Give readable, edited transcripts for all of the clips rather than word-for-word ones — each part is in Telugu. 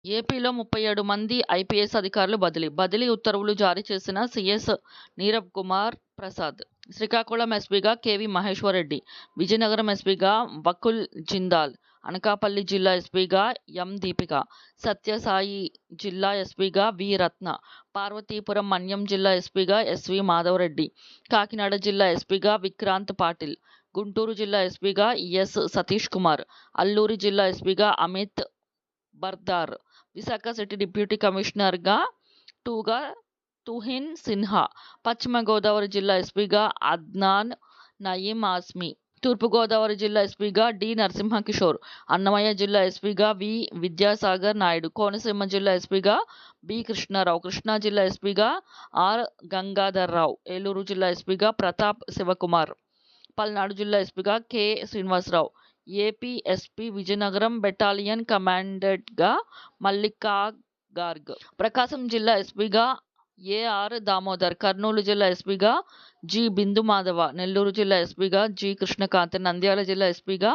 ఏపీలో 37 మంది ఐపీఎస్ అధికారులు బదిలీ ఉత్తర్వులు జారీ చేసిన సీఎస్ నీరబ్ కుమార్ ప్రసాద్. శ్రీకాకుళం ఎస్పీగా కేవీ మహేశ్వర్ రెడ్డి, విజయనగరం ఎస్పీగా వకుల్ జిందాల్, అనకాపల్లి జిల్లా ఎస్పీగా ఎం దీపిక, సత్యసాయి జిల్లా ఎస్పీగా వి రత్న, పార్వతీపురం మన్యం జిల్లా ఎస్పీగా ఎస్వి మాధవరెడ్డి, కాకినాడ జిల్లా ఎస్పీగా విక్రాంత్ పాటిల్, గుంటూరు జిల్లా ఎస్పీగా ఎస్ సతీష్ కుమార్, అల్లూరి జిల్లా ఎస్పీగా అమిత్ బర్దార్, విశాఖ సిటీ డిప్యూటీ కమిషనర్గా తుహిన్ సిన్హా, పశ్చిమ గోదావరి జిల్లా ఎస్పీగా అద్నాన్ నయీం ఆస్మి, తూర్పుగోదావరి జిల్లా ఎస్పీగా డి నరసింహకిషోర్, అన్నమయ్య జిల్లా ఎస్పీగా వి విద్యాసాగర్ నాయుడు, కోనసీమ జిల్లా ఎస్పీగా బి కృష్ణారావు, కృష్ణా జిల్లా ఎస్పీగా ఆర్ గంగాధర్రావు, ఏలూరు జిల్లా ఎస్పీగా ప్రతాప్ శివకుమార్, పల్నాడు జిల్లా ఎస్పీగా K Srinivasarao, AP SP Vizianagaram battalion కమాండెంట్గా మల్లికా గార్గ్, ప్రకాశం జిల్లా ఎస్పీగా ఏఆర్ దామోదర్, కర్నూలు జిల్లా ఎస్పీగా జి బిందు మాధవ, నెల్లూరు జిల్లా ఎస్పీగా జి కృష్ణకాంత్, నంద్యాల జిల్లా ఎస్పీగా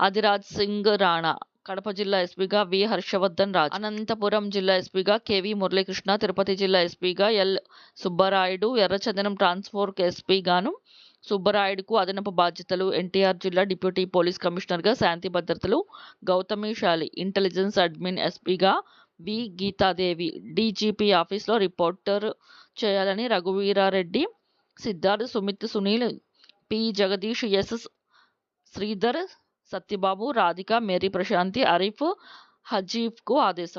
అదిరాజ్ సింగ్ రాణా, కడప జిల్లా ఎస్పీగా వి హర్షవర్ధన్ రాజ్, అనంతపురం జిల్లా ఎస్పీగా కెవి మురళీకృష్ణ, తిరుపతి జిల్లా ఎస్పీగా ఎల్ సుబ్బరాయుడు, ఎర్రచందనం ట్రాన్స్పోర్ట్ ఎస్పీగాను సుబ్బరాయుడుకు అదనపు బాధ్యతలు. ఎన్టీఆర్ జిల్లా డిప్యూటీ పోలీస్ కమిషనర్గా శాంతి భద్రతలు గౌతమి శాలి, ఇంటెలిజెన్స్ అడ్మిన్ ఎస్పీగా వి గీతాదేవి, డీజీపీ ఆఫీస్లో రిపోర్టర్ చేయాలని Raghuveerareddy, Siddharth, Sumit, Sunil, P Jagadish, S Sridhar, Satyababu, Radhika, Mary Prashanti, Arif, హజీఫ్కు ఆదేశం.